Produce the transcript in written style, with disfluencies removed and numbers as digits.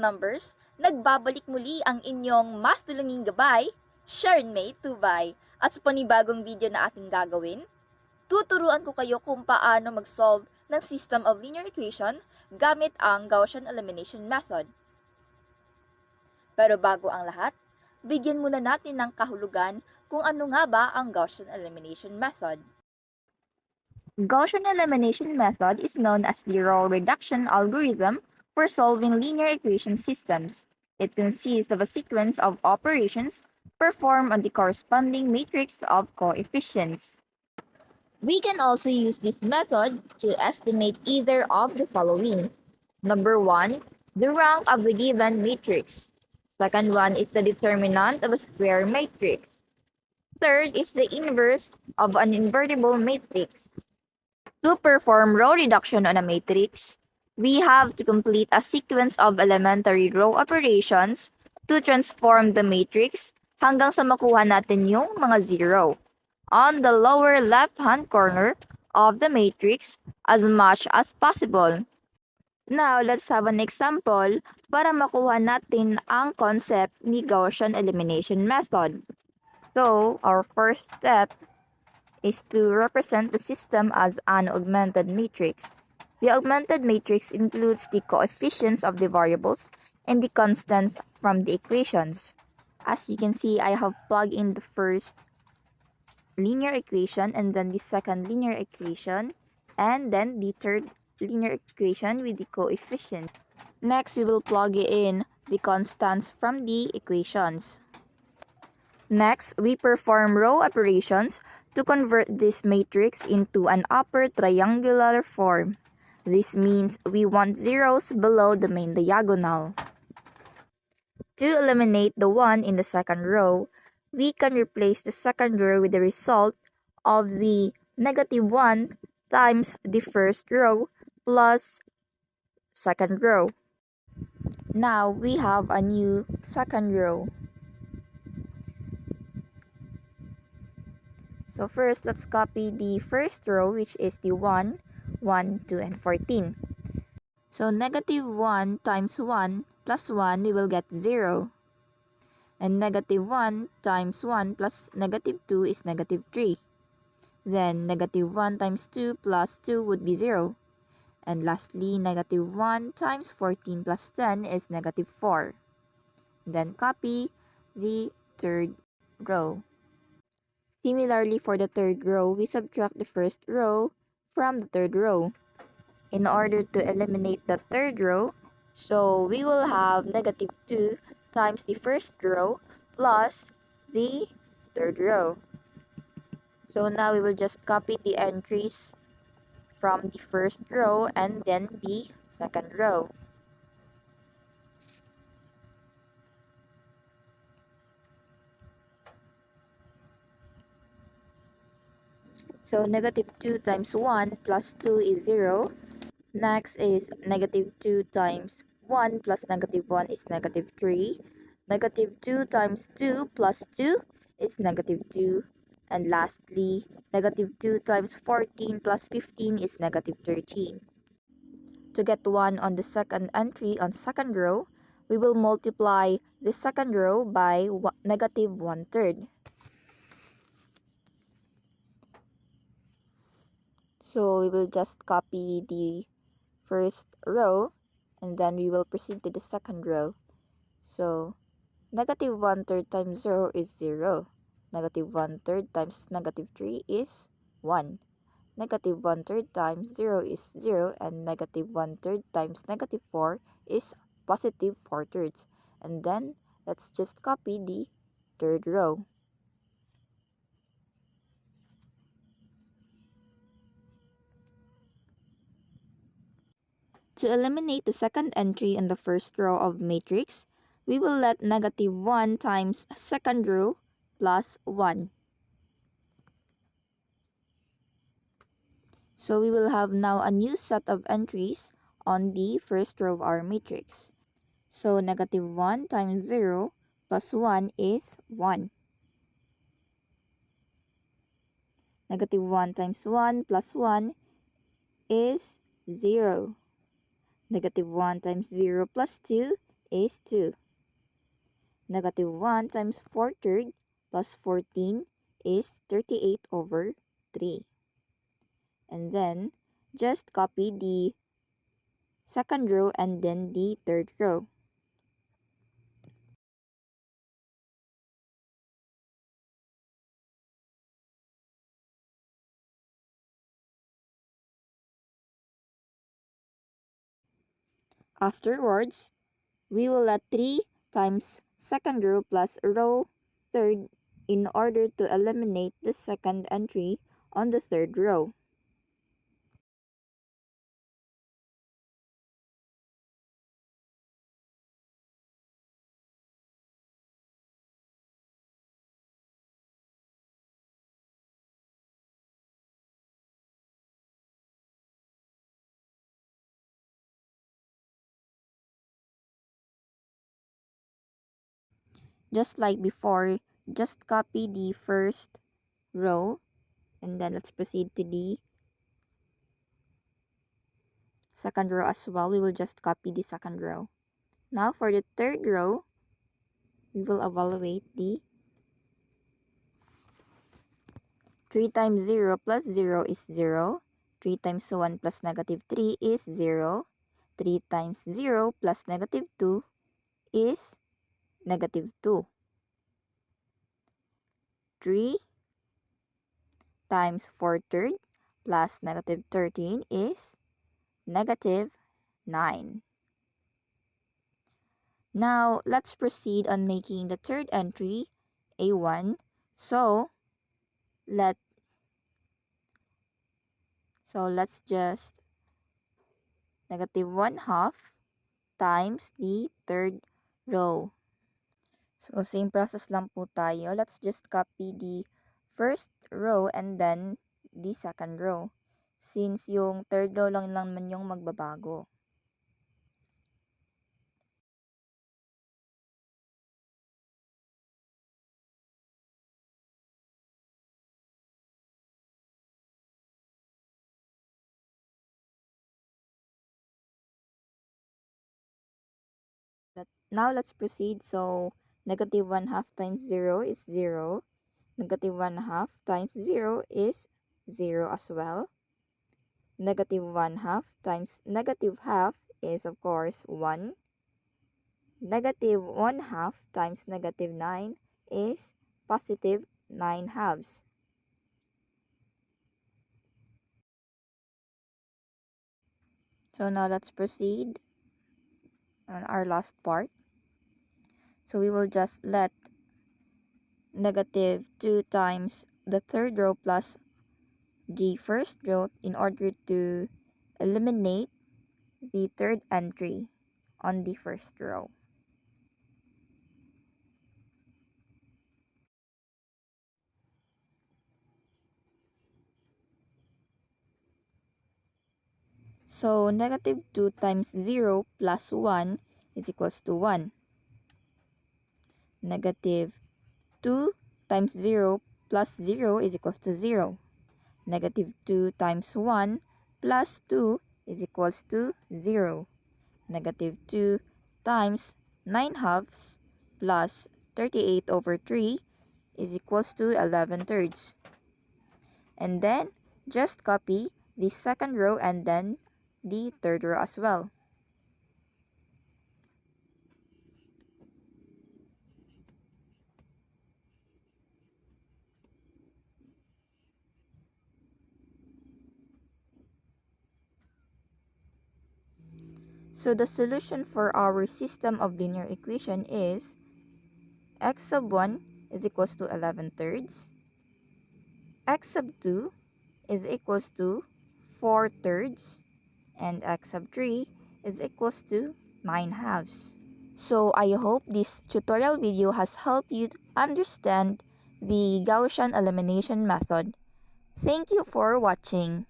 numbers, nagbabalik muli ang inyong mas tulunging gabay, Sharon May Tubay. At sa panibagong video na ating gagawin, tuturuan ko kayo kung paano mag-solve ng system of linear equation gamit ang Gaussian elimination method. Pero bago ang lahat, bigyan muna natin ng kahulugan kung ano nga ba ang Gaussian elimination method. Gaussian elimination method is known as the row reduction algorithm for solving linear equation systems. It consists of a sequence of operations performed on the corresponding matrix of coefficients. We can also use this method to estimate either of the following. Number 1, the rank of the given matrix. Second one is the determinant of a square matrix. Third is the inverse of an invertible matrix. To perform row reduction on a matrix, we have to complete a sequence of elementary row operations to transform the matrix hanggang sa makuha natin yung mga zero on the lower left-hand corner of the matrix as much as possible. Now, let's have an example para makuha natin ang concept ni Gaussian elimination method. So, our first step is to represent the system as an augmented matrix. The augmented matrix includes the coefficients of the variables and the constants from the equations. As you can see, I have plugged in the first linear equation and then the second linear equation and then the third linear equation with the coefficient. Next, we will plug in the constants from the equations. Next, we perform row operations to convert this matrix into an upper triangular form. This means we want zeros below the main diagonal. To eliminate the 1 in the second row, we can replace the second row with the result of the -1 times the first row plus second row. Now we have a new second row. So first, let's copy the first row, which is the 1, 1, 2, and 14. So -1 times 1 plus 1, we will get 0. And -1 times 1 plus -2 is -3. Then -1 times 2 plus 2 would be 0. And lastly, -1 times 14 plus 10 is -4. Then copy the third row. Similarly, for the third row, we subtract the first row from the third row in order to eliminate the third row. So we will have -2 times the first row plus the third row. So now we will just copy the entries from the first row and then the second row. So -2 times 1 plus 2 is 0. Next is -2 times 1 plus -1 is -3. -2 times 2 plus 2 is -2. And lastly, -2 times 14 plus 15 is -13. To get 1 on the second entry on second row, we will multiply the second row by -1/3. So we will just copy the first row and then we will proceed to the second row. So -1/3 times 0 is 0. -1/3 times -3 is 1. -1/3 times 0 is 0 and -1/3 times -4 is +4/3. And then let's just copy the third row. To eliminate the second entry in the first row of matrix, we will let -1 times second row plus 1. So we will have now a new set of entries on the first row of our matrix. So -1 times 0 plus 1 is 1. -1 times 1 plus 1 is 0. -1 times 0 plus 2 is 2. Negative 1 times 4 thirds plus 14 is 38 over 3. And then, just copy the second row and then the third row. Afterwards, we will add 3 times second row plus row third in order to eliminate the second entry on the third row. Just like before, just copy the first row and then let's proceed to the second row as well. We will just copy the second row. Now for the third row, we will evaluate the 3 times 0 plus 0 is 0. 3 times 1 plus negative 3 is 0. 3 times 0 plus negative 2 is negative 2. 3 times 4 thirds plus negative 13 is negative 9. Now, let's proceed on making the third entry a1. So, let's just negative 1 half times the third row. So, same process lang po tayo. Let's just copy the first row and then the second row. Since yung third row lang naman yung magbabago. Now, let's proceed. So, negative 1 half times 0 is 0. Negative 1 half times 0 is 0 as well. Negative 1 half times negative half is of course 1. Negative 1 half times negative 9 is positive 9 halves. So now let's proceed on our last part. So we will just let negative 2 times the third row plus the first row in order to eliminate the third entry on the first row. So negative 2 times 0 plus 1 is equals to 1. Negative 2 times 0 plus 0 is equals to 0. Negative 2 times 1 plus 2 is equals to 0. Negative 2 times 9 halves plus 38 over 3 is equals to 11 thirds. And then, just copy the second row and then the third row as well. So the solution for our system of linear equation is x sub 1 is equals to 11 thirds, x sub 2 is equals to 4 thirds, and x sub 3 is equals to 9 halves. So I hope this tutorial video has helped you understand the Gaussian elimination method. Thank you for watching.